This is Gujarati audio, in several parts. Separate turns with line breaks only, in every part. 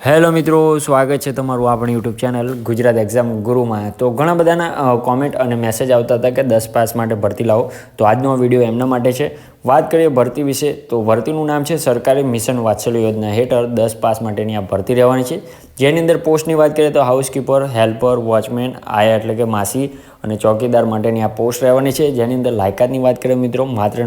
હેલો મિત્રો, સ્વાગત છે તમારું આપણી યુટ્યુબ ચેનલ ગુજરાત એક્ઝામ ગુરુમાં. તો ઘણા બધાના કોમેન્ટ અને મેસેજ આવતા હતા કે 10 પાસ માટે ભરતી લાવો. તો આજનો વિડીયો એમના માટે છે. વાત કરીએ ભરતી વિશે, તો ભરતીનું નામ છે સરકારી મિશન વાત્સલ્ય યોજના હેઠળ 10 પાસ માટેની આ ભરતી રહેવાની છે. જેની અંદર પોસ્ટની વાત કરીએ તો હાઉસકીપર, હેલ્પર, વોચમેન, આયા એટલે કે માસી અને ચોકીદાર માટેની આ પોસ્ટ રહેવાની છે. જેની અંદર લાયકાતની વાત કરીએ મિત્રો, માત્ર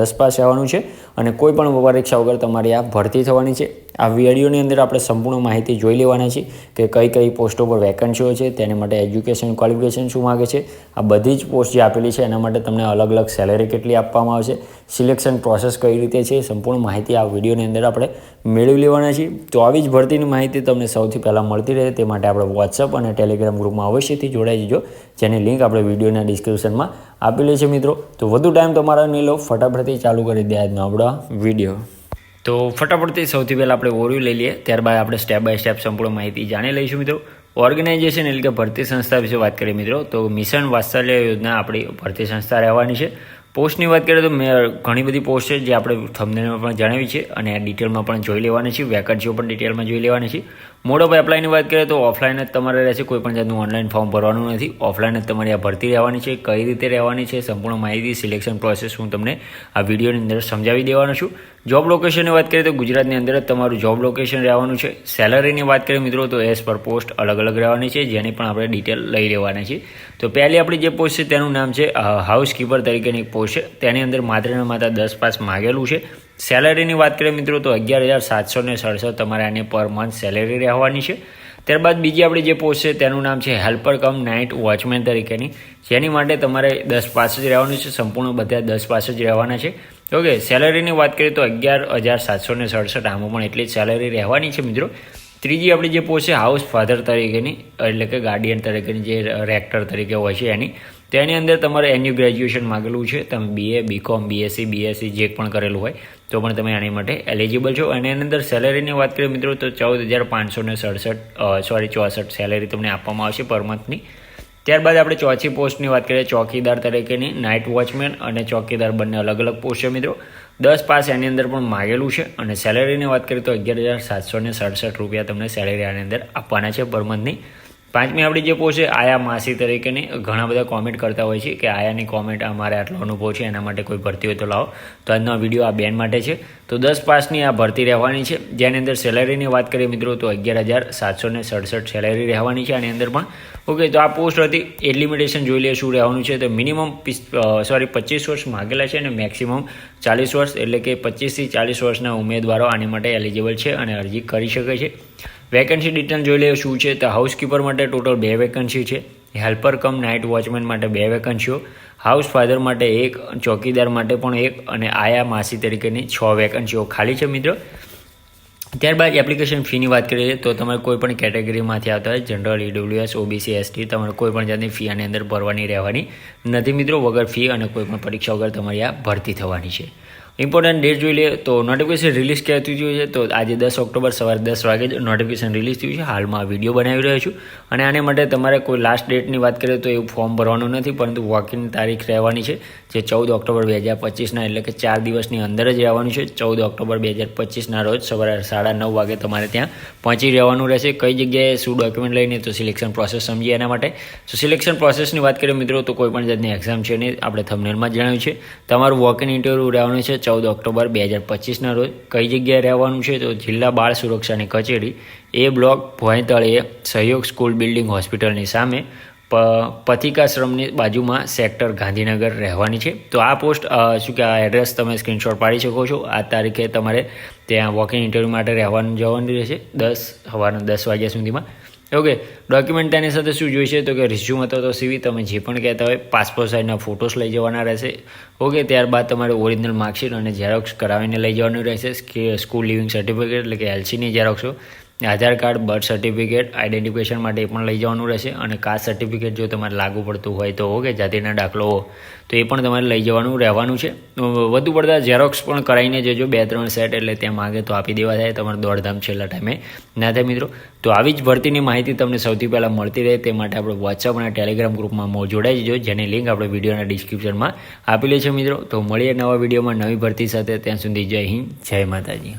10 પાસ રહેવાનું છે અને કોઈ પણ પરીક્ષા વગર તમારી આ ભરતી થવાની છે. આ વિડીયોની અંદર આપણે સંપૂર્ણ માહિતી જોઈ લેવાના છે કે કઈ કઈ પોસ્ટો પર વેકન્સીઓ છે, તેના માટે એજ્યુકેશન ક્વોલિફિકેશન શું માગે છે. આ બધી જ પોસ્ટ જે આપેલી છે એના માટે તમને અલગ અલગ સેલેરી કેટલી આપવામાં આવશે, સિલેક્શન પ્રોસેસ કઈ રીતે છે, સંપૂર્ણ માહિતી આ વિડીયોની અંદર આપણે મેળવી લેવાના છીએ. તો આવી જ ભરતીની માહિતી તમને સૌથી પહેલાં મળતી રહે તે માટે આપણે વોટ્સઅપ અને ટેલિગ્રામ ગ્રુપમાં અવશ્યથી જોડાઈ જજો, જેની લિંક આપણે વિડીયોના ડિસ્ક્રિપ્શનમાં આપેલી છે મિત્રો. તો વધુ ટાઈમ તમારા નહીં લો, ફટાફટથી ચાલુ કરી દે આજનો આપણો વિડીયો. તો ફટાફટથી સૌથી પહેલાં આપણે ઓવરવ્યૂ લઈ લઈએ, ત્યારબાદ આપણે સ્ટેપ બાય સ્ટેપ સંપૂર્ણ માહિતી જાણી લઈશું મિત્રો. ઓર્ગેનાઇઝેશન એટલે કે ભરતી સંસ્થા વિશે વાત કરીએ મિત્રો, તો મિશન વાત્સલ્ય યોજના આપણી ભરતી સંસ્થા રહેવાની છે. પોસ્ટની વાત કરીએ તો ઘણી બધી પોસ્ટ છે જે આપણે થંબનેલમાં પણ જણાવી છે અને ડિટેલમાં પણ જોઈ લેવાની છે, વેકન્સીઓ પણ ડિટેલમાં જોઈ લેવાની છે. મોડ ઓફ એપ્લાયની વાત કરીએ તો ઓફલાઈન જ તમારે રહેશે, કોઈ પણ જાતનું ઓનલાઈન ફોર્મ ભરવાનું નથી. ઓફલાઈન જ તમારી આ ભરતી રહેવાની છે. કઈ રીતે રહેવાની છે સંપૂર્ણ માહિતી, સિલેક્શન પ્રોસેસ હું તમને આ વિડીયોની અંદર સમજાવી દેવાનો છું. જોબ લોકેશનની વાત કરીએ તો ગુજરાતની અંદર જ તમારું જોબ લોકેશન રહેવાનું છે. સેલરીની વાત કરીએ મિત્રો તો એઝ પર પોસ્ટ અલગ અલગ રહેવાની છે, જેની પણ આપણે ડિટેલ લઈ લેવાના છે. તો પહેલી આપણી જે પોસ્ટ છે તેનું નામ છે હાઉસકીપર તરીકેની એક પોસ્ટ છે. તેની અંદર માત્ર 10 પાસ માગેલું છે. સેલરીની વાત કરીએ મિત્રો તો 11,767 તમારે આની પર મંથ સેલેરી રહેવાની છે. ત્યારબાદ બીજી આપણી જે પોસ્ટ છે તેનું નામ છે હેલ્પર કમ નાઇટ વોચમેન તરીકેની, જેની માટે તમારે 10 પાસ જ રહેવાનું છે. સંપૂર્ણ બધા 10 પાસ જ રહેવાના છે. ઓકે, સેલરીની વાત કરીએ તો 11,767 આમાં પણ એટલી જ સેલરી રહેવાની છે મિત્રો. ત્રીજી આપણી જે પોસ્ટ છે હાઉસ ફાધર તરીકેની એટલે કે ગાર્ડિયન તરીકેની, જે રેક્ટર તરીકે હોય છે એની, તેની અંદર તમારે એન્યુ ગ્રેજ્યુએશન માગેલું છે. તમે BA, BCom, BSc, BSc જે પણ કરેલું હોય તો પણ તમે આની માટે એલિજિબલ છો. અને એની અંદર સેલેરીની વાત કરીએ મિત્રો તો 14,564 સેલેરી તમને આપવામાં આવશે પર મંથની. ત્યારબાદ આપણે ચોથી પોસ્ટની વાત કરીએ ચોકીદાર તરીકેની, નાઇટ વોચમેન અને ચોકીદાર બંને અલગ અલગ પોસ્ટ છે મિત્રો. 10 પાસ એની અંદર પણ માગેલું છે અને સેલેરીની વાત કરીએ તો 11,767 રૂપિયા તમને સેલેરી આની અંદર આપવાના છે પર મંથની. પાંચમી આપણી જે પોસ્ટ છે આયા માસી તરીકેની, ઘણા બધા કોમેન્ટ કરતા હોય છે કે આયાની કોમેન્ટ અમારે આટલો અનુભવ છે, એના માટે કોઈ ભરતી હોય તો લાવો. તો આજનો વિડીયો આ બેન માટે છે. તો 10 પાસની આ ભરતી રહેવાની છે, જેની અંદર સેલેરીની વાત કરીએ મિત્રો તો 11,767 સેલેરી રહેવાની છે આની અંદર પણ. ઓકે, તો આ પોસ્ટ હતી. એજ લિમિટેશન જોઈ લઈએ શું રહેવાનું છે. તો મિનિમમ 25 વર્ષ માગેલા છે અને મેક્સિમમ 40 વર્ષ, એટલે કે 25 થી 40 વર્ષના ઉમેદવારો આની માટે એલિજિબલ છે અને અરજી કરી શકે છે. વેકન્સી ડિટેલ જોઈ લઈએ શું છે. તો હાઉસકીપર માટે ટોટલ 2 વેકન્સી છે, હેલ્પર કમ નાઇટ વોચમેન માટે 2 વેકન્સીઓ, હાઉસ ફાધર માટે 1, ચોકીદાર માટે પણ 1 અને આયા માસી તરીકેની 6 વેકન્સીઓ ખાલી છે મિત્રો. ત્યારબાદ એપ્લિકેશન ફીની વાત કરીએ તો તમારે કોઈ પણ કેટેગરીમાંથી આવતા હોય, જનરલ, EWS, OBC, ST, તમારે કોઈ પણ જાતની ફી આની અંદર ભરવાની રહેવાની નથી મિત્રો. વગર ફી અને કોઈ પણ પરીક્ષા વગર તમારી આ ભરતી થવાની છે. ઇમ્પોર્ટન્ટ ડેટ જોઈ લઈએ તો નોટિફિકેશન રિલીઝ ક્યાં થયું છે તો આજે 10 ઓક્ટોબર સવારે 10 વાગે નોટિફિકેશન રિલીઝ થયું છે. હાલમાં વિડીયો બનાવી રહ્યો છું અને આને માટે તમારે કોઈ લાસ્ટ ડેટની વાત કરીએ તો એવું ફોર્મ ભરવાનું નથી, પરંતુ વોકિંગ તારીખ રહેવાની છે જે 14 ઓક્ટોબર 2025ના, એટલે કે 4 દિવસની અંદર જ રહેવાનું છે. 14 ઓક્ટોબર 2025ના રોજ સવારે 9:30 વાગે તમારે ત્યાં પહોંચી રહેવાનું રહેશે. કઈ જગ્યાએ શું ડોક્યુમેન્ટ લઈને તો સિલેક્શન પ્રોસેસ સમજીએ એના માટે. તો સિલેક્શન પ્રોસેસની વાત કરીએ મિત્રો તો કોઈ પણ જાતની એક્ઝામ છે નહીં, આપણે થંબનેલમાં જણાવ્યું છે. તમારું વોક-ઇન ઇન્ટરવ્યૂ રહેવાનું છે 14 ઓક્ટોબર 2025ના રોજ. કઈ જગ્યાએ રહેવાનું છે તો જિલ્લા બાળ સુરક્ષાની કચેરી, A બ્લોક, ભોંયતળીએ, સહયોગ સ્કૂલ બિલ્ડિંગ હોસ્પિટલની સામે, પથિકાશ્રમની બાજુમાં, સેક્ટર ગાંધીનગર રહેવાની છે. તો આ પોસ્ટ શું કે આ એડ્રેસ તમે સ્ક્રીનશોટ પાડી શકો છો. આ તારીખે તમારે ત્યાં વોકિંગ ઇન્ટરવ્યૂ માટે જવાનું રહેશે સવારના 10 વાગ્યા સુધીમાં. ઓકે, ડોક્યુમેન્ટ તેની સાથે શું જોઈશે તો કે રિઝ્યુમ હતો તો CV, તમે જે પણ કહેતા હોય, પાસપોર્ટ સાઇઝના ફોટોસ લઈ જવાના રહેશે. ઓકે, ત્યારબાદ તમારે ઓરિજિનલ માર્કશીટ અને ઝેરોક્સ કરાવીને લઈ જવાનું રહેશે. સ્કૂલ લિવિંગ સર્ટિફિકેટ એટલે કે LCની ઝેરોક્સો, આધાર કાર્ડ, બર્થ સર્ટિફિકેટ, આઈડેન્ટિફિકેશન માટે એ પણ લઈ જવાનું રહેશે. અને કાસ્ટ સર્ટિફિકેટ જો તમારે લાગુ પડતું હોય તો ઓકે, જાતિના દાખલો તો એ પણ તમારે લઈ જવાનું રહેવાનું છે. વધુ પડતા ઝેરોક્સ પણ કરાવીને જજો, 2-3 સેટ, એટલે ત્યાં માગે તો આપી દેવા થાય, તમારે દોડધામ છેલ્લા ટાઈમે ના થાય મિત્રો. તો આવી જ ભરતીની માહિતી તમને સૌથી પહેલાં મળતી રહે તે માટે આપણે વોટ્સઅપ અને ટેલિગ્રામ ગ્રુપમાં જોડાઈ જજો, જેની લિંક આપણે વિડીયોના ડિસ્ક્રિપ્શનમાં આપેલી છે મિત્રો. તો મળીએ નવા વિડીયોમાં નવી ભરતી સાથે. ત્યાં સુધી જય હિન્દ, જય માતાજી.